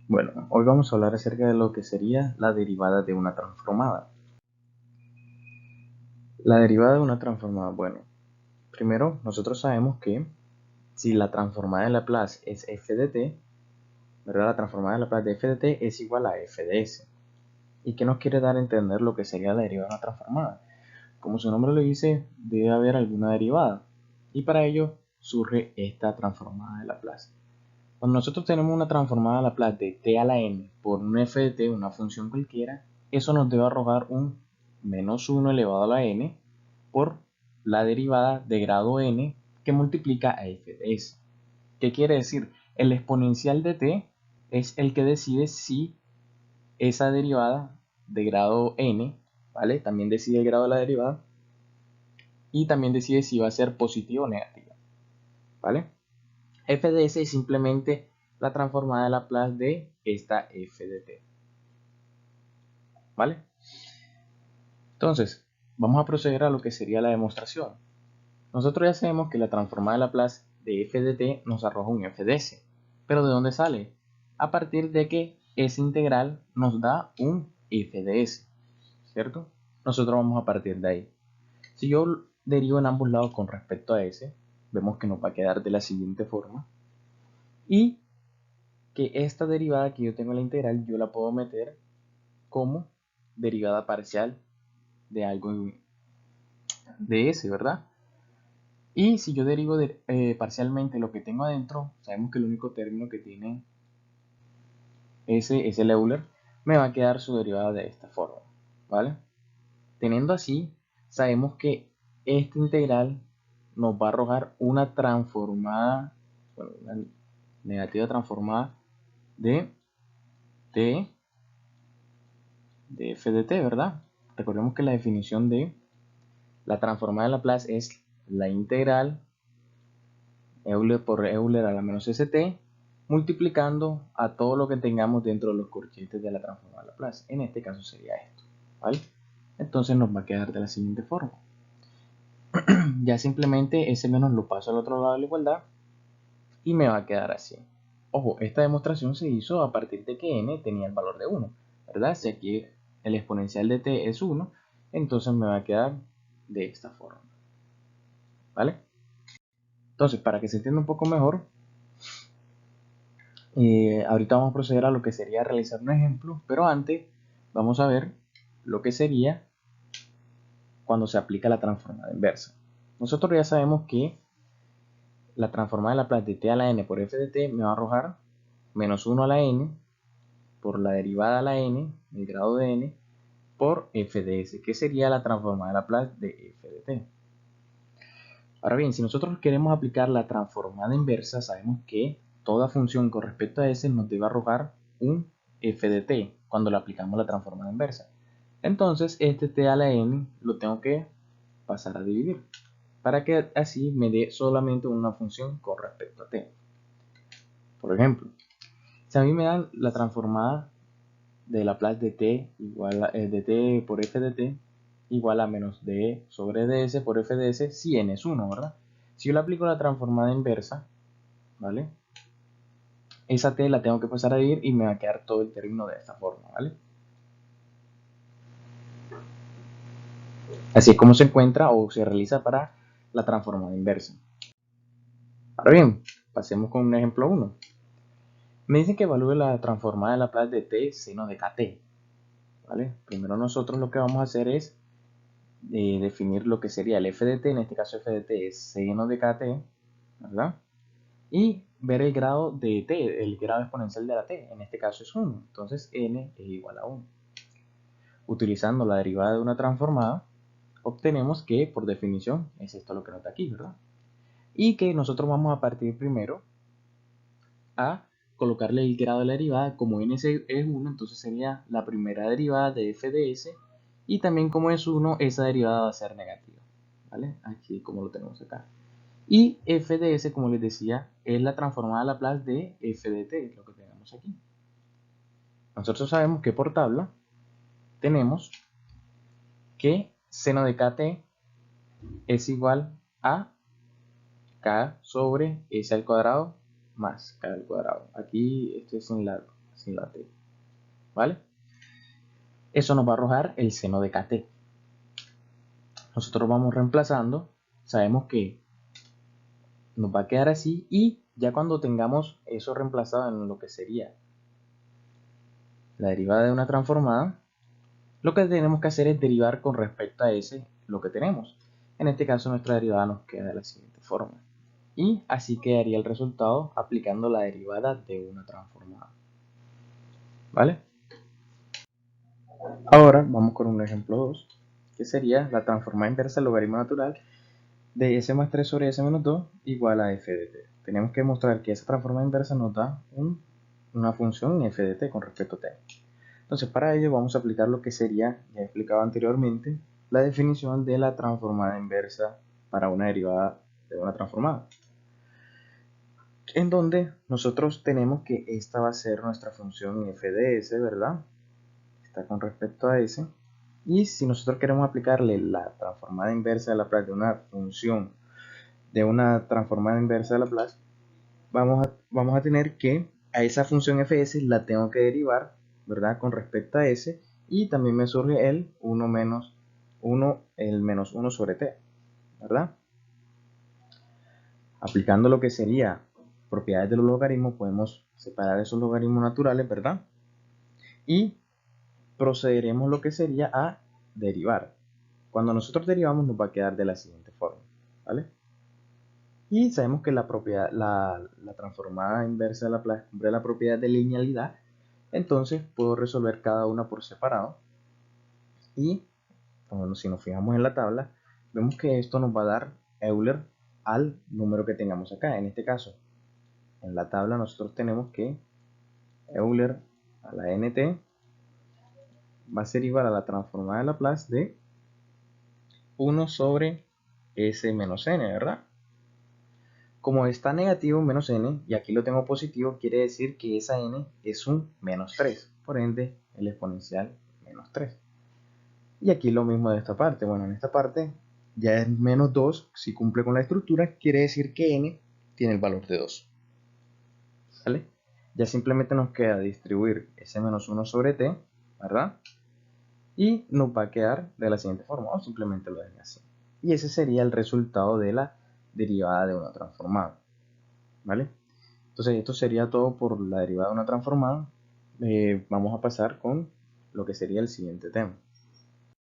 Bueno, hoy vamos a hablar acerca de lo que sería la derivada de una transformada. La derivada de una transformada, bueno, primero nosotros sabemos que si la transformada de Laplace es f de t, ¿verdad? La transformada de Laplace de f de t es igual a f de s. ¿Y qué nos quiere dar a entender lo que sería la derivada de una transformada? Como su nombre lo dice, debe haber alguna derivada. Y para ello surge esta transformada de Laplace. Cuando nosotros tenemos una transformada de Laplace de t a la n por un f de t, una función cualquiera, eso nos debe arrojar un menos 1 elevado a la n por la derivada de grado n que multiplica a f de s. ¿Qué quiere decir? El exponencial de t es el que decide si esa derivada de grado n, ¿vale? También decide el grado de la derivada y también decide si va a ser positiva o negativa, ¿vale? F de s es simplemente la transformada de Laplace de esta f de t, ¿vale? Entonces, vamos a proceder a lo que sería la demostración. Nosotros ya sabemos que la transformada de Laplace de f de t nos arroja un f de s. ¿Pero de dónde sale? A partir de que esa integral nos da un f de s, ¿cierto? Nosotros vamos a partir de ahí. Si yo derivo en ambos lados con respecto a s, vemos que nos va a quedar de la siguiente forma. Y que esta derivada que yo tengo en la integral, yo la puedo meter como derivada parcial de algo de s, ¿verdad? Y si yo derivo parcialmente lo que tengo adentro, sabemos que el único término que tiene s es el Euler, me va a quedar su derivada de esta forma, ¿vale? Teniendo así, sabemos que esta integral nos va a arrojar una transformada, bueno, una negativa transformada de t de f de t, ¿verdad? Recordemos que la definición de la transformada de Laplace es la integral Euler por Euler a la menos st multiplicando a todo lo que tengamos dentro de los corchetes de la transformada de Laplace. En este caso sería esto, ¿vale? Entonces nos va a quedar de la siguiente forma. Ya simplemente ese menos lo paso al otro lado de la igualdad y me va a quedar así. Ojo, esta demostración se hizo a partir de que n tenía el valor de 1, ¿verdad? Si aquí el exponencial de t es 1, entonces me va a quedar de esta forma, ¿vale? Entonces, para que se entienda un poco mejor, ahorita vamos a proceder a lo que sería realizar un ejemplo, pero antes vamos a ver lo que sería cuando se aplica la transformada inversa. Nosotros ya sabemos que la transformada de Laplace de t a la n por f de t me va a arrojar menos 1 a la n por la derivada a la n, el grado de n, por f de s, que sería la transformada de Laplace de f de t. Ahora bien, si nosotros queremos aplicar la transformada inversa, sabemos que toda función con respecto a s nos debe arrojar un f de t cuando le aplicamos la transformada inversa. Entonces, este t a la n lo tengo que pasar a dividir para que así me dé solamente una función con respecto a t. Por ejemplo, si a mí me dan la transformada de Laplace de t igual a, de t por f de t igual a menos d sobre ds por f de s si n es 1, ¿verdad? Si yo le aplico la transformada inversa, ¿vale? Esa t la tengo que pasar a dividir y me va a quedar todo el término de esta forma, ¿vale? Así es como se encuentra o se realiza para la transformada inversa. Ahora bien, pasemos con un ejemplo 1. Me dicen que evalúe la transformada de Laplace de t seno de kt, ¿vale? Primero nosotros lo que vamos a hacer es definir lo que sería el f de t, en este caso f de t es seno de kt, ¿verdad? Y ver el grado de t, el grado exponencial de la t, en este caso es 1, entonces n es igual a 1. Utilizando la derivada de una transformada, obtenemos que por definición es esto lo que nota aquí, ¿verdad? Y que nosotros vamos a partir primero a colocarle el grado de la derivada, como n es 1, entonces sería la primera derivada de f de s, y también como es 1, esa derivada va a ser negativa, ¿vale? Aquí como lo tenemos acá. Y f de s, como les decía, es la transformada de Laplace de f de t, lo que tenemos aquí. Nosotros sabemos que por tabla tenemos que seno de kt es igual a k sobre s al cuadrado más k al cuadrado. Aquí esto es sin largo. sin la t, ¿vale? Eso nos va a arrojar el seno de kt. Nosotros vamos reemplazando, sabemos que nos va a quedar así, y ya cuando tengamos eso reemplazado en lo que sería la derivada de una transformada, lo que tenemos que hacer es derivar con respecto a ese lo que tenemos. En este caso nuestra derivada nos queda de la siguiente forma. Y así quedaría el resultado aplicando la derivada de una transformada. ¿Vale? Ahora vamos con un ejemplo 2, que sería la transformada inversa del logaritmo natural de s más 3 sobre s menos 2 igual a f de t. Tenemos que demostrar que esa transformada inversa nos da una función en f de t con respecto a t. Entonces, para ello vamos a aplicar lo que sería, ya he explicado anteriormente, la definición de la transformada inversa para una derivada de una transformada, en donde nosotros tenemos que esta va a ser nuestra función f de s, ¿verdad? Está con respecto a s, y si nosotros queremos aplicarle la transformada inversa de Laplace de una función de una transformada inversa de Laplace, vamos a tener que a esa función fs la tengo que derivar, ¿verdad? Con respecto a s, y también me surge el 1 menos 1, el menos 1 sobre t, ¿verdad? Aplicando lo que sería propiedades de los logaritmos, podemos separar esos logaritmos naturales, ¿verdad? Y procederemos lo que sería a derivar. Cuando nosotros derivamos nos va a quedar de la siguiente forma, ¿vale? Y sabemos que la transformada inversa de Laplace cumple la propiedad de linealidad, entonces puedo resolver cada una por separado. Y bueno, si nos fijamos en la tabla, vemos que esto nos va a dar Euler al número que tengamos acá. En este caso, en la tabla nosotros tenemos que Euler a la nt va a ser igual a la transformada de Laplace de 1 sobre s menos n, ¿verdad? Como está negativo menos n, y aquí lo tengo positivo, quiere decir que esa n es un menos 3, por ende el exponencial menos 3. Y aquí lo mismo de esta parte, bueno, en esta parte ya es menos 2, si cumple con la estructura, quiere decir que n tiene el valor de 2. ¿Vale? Ya simplemente nos queda distribuir ese menos 1 sobre t, ¿verdad? Y nos va a quedar de la siguiente forma, o simplemente lo dejo así. Y ese sería el resultado de la derivada de una transformada, ¿vale? Entonces esto sería todo por la derivada de una transformada. Vamos a pasar con lo que sería el siguiente tema.